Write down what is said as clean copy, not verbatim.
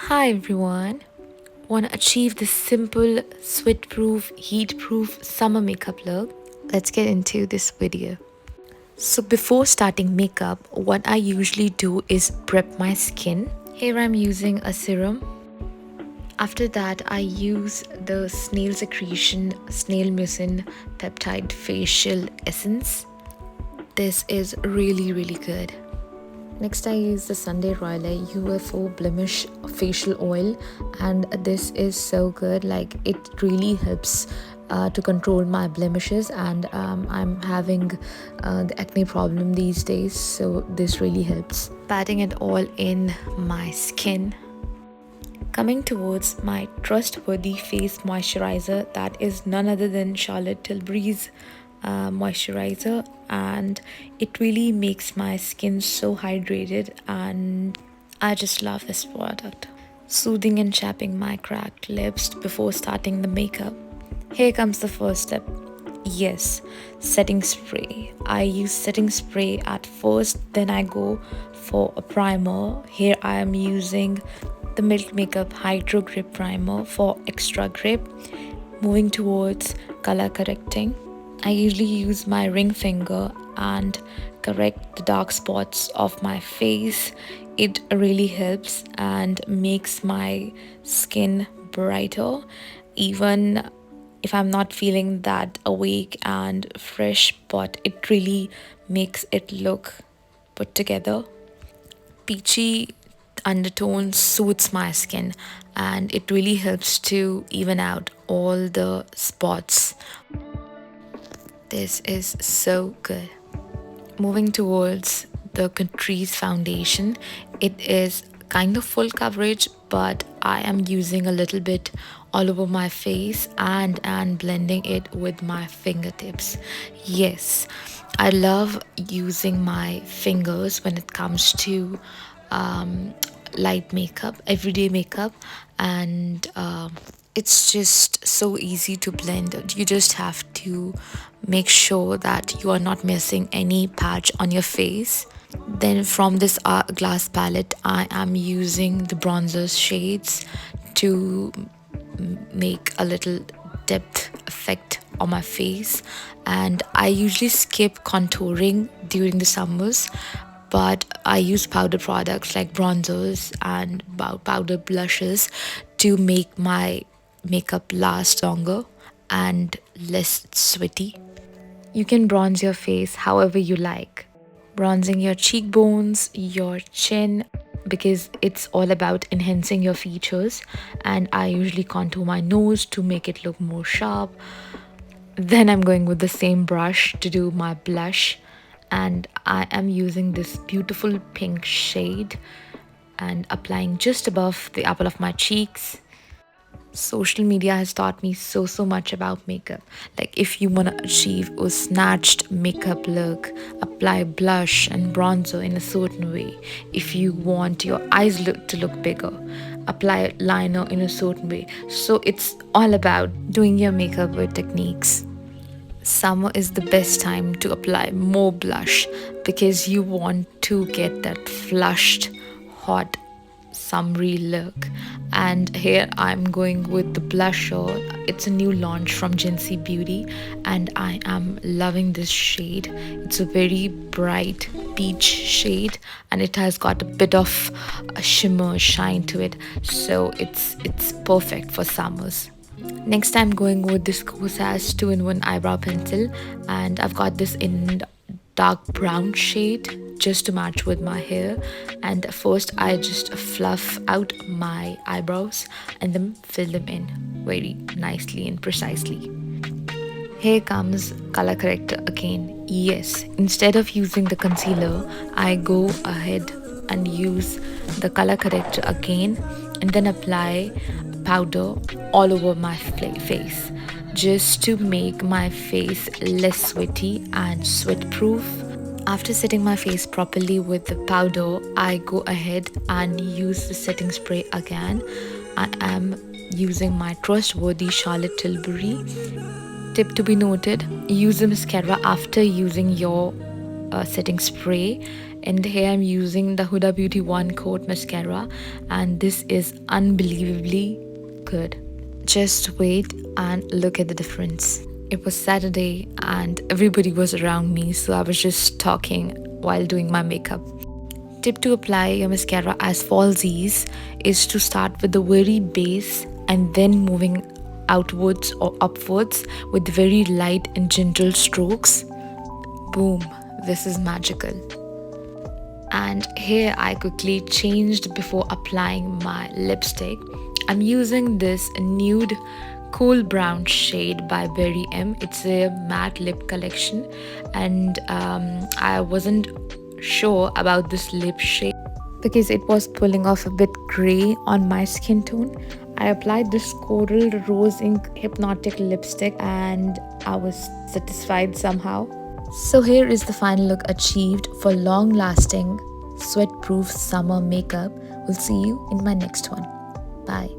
Hi everyone. Want to achieve this simple, sweat-proof, heat-proof summer makeup look? Let's get into this video. So before starting makeup, what I usually do is prep my skin. Here I'm using a serum. After that, I use the Snail Secretion Snail Mucin Peptide Facial Essence. This is really good. Next I use the Sunday Riley U.F.O Blemish facial oil, and this is so good. Like, it really helps to control my blemishes, and I'm having the acne problem these days, so this really helps. Patting it all in my skin. Coming towards my trustworthy face moisturizer, that is none other than Charlotte Tilbury's moisturizer, and it really makes my skin so hydrated, and I just love this product. Soothing and chapping my cracked lips before starting the makeup. Here comes the first step. Yes, setting spray. I use setting spray at first, then I go for a primer. Here I am using the Milk Makeup Hydro Grip Primer for extra grip. Moving towards color correcting. I usually use my ring finger and correct the dark spots of my face. It really helps and makes my skin brighter, even if I'm not feeling that awake and fresh, but it really makes it look put together. Peachy undertone suits my skin, and it really helps to even out all the spots. This is so good. Moving towards the CATRICE foundation, it is kind of full coverage, but I am using a little bit all over my face and blending it with my fingertips. Yes, I love using my fingers when it comes to light makeup, everyday makeup, and it's just so easy to blend. You just have to make sure that you are not missing any patch on your face. Then from this Hourglass palette, I am using the bronzer shades to make a little depth effect on my face, and I usually skip contouring during the summers, but I use powder products like bronzers and powder blushes to make my makeup last longer and less sweaty. You can bronze your face however you like. Bronzing your cheekbones, your chin, because it's all about enhancing your features, and I usually contour my nose to make it look more sharp. Then I'm going with the same brush to do my blush, and I am using this beautiful pink shade and applying just above the apple of my cheeks. Social media has taught me so much about makeup. Like, if you want to achieve a snatched makeup look, apply blush and bronzer in a certain way. If you want your eyes to look bigger, apply liner in a certain way. So it's all about doing your makeup with techniques. Summer is the best time to apply more blush because you want to get that flushed, hot, summery look. And here I'm going with the blusher. It's a new launch from Jincy Beauty, and I am loving this shade. It's a very bright peach shade, and it has got a bit of a shimmer shine to it, so it's perfect for summers. Next, I'm going with this Kosas 2-in-1 eyebrow pencil, and I've got this in dark brown shade just to match with my hair. And first I just fluff out my eyebrows and then fill them in very nicely and precisely. Here comes color corrector again. Yes, instead of using the concealer, I go ahead and use the color corrector again, and then apply powder all over my face, just to make my face less sweaty and sweat proof. After setting my face properly with the powder, I go ahead and use the setting spray again. I am using my trustworthy Charlotte Tilbury. Tip to be noted: use the mascara after using your setting spray. And here I'm using the Huda Beauty 1 Coat Mascara, and this is unbelievably good. Just wait and look at the difference. It was Saturday and everybody was around me, so I was just talking while doing my makeup. Tip to apply your mascara as falsies is to start with the very base and then moving outwards or upwards with very light and gentle strokes. Boom, this is magical. And here I quickly changed before applying my lipstick. I'm using this nude cool brown shade by Berry M. It's a matte lip collection, and I wasn't sure about this lip shade because it was pulling off a bit grey on my skin tone. I applied this Coral Rose Ink Hypnotic lipstick and I was satisfied somehow. So here is the final look achieved for long-lasting, sweat-proof summer makeup. We'll see you in my next one. Bye.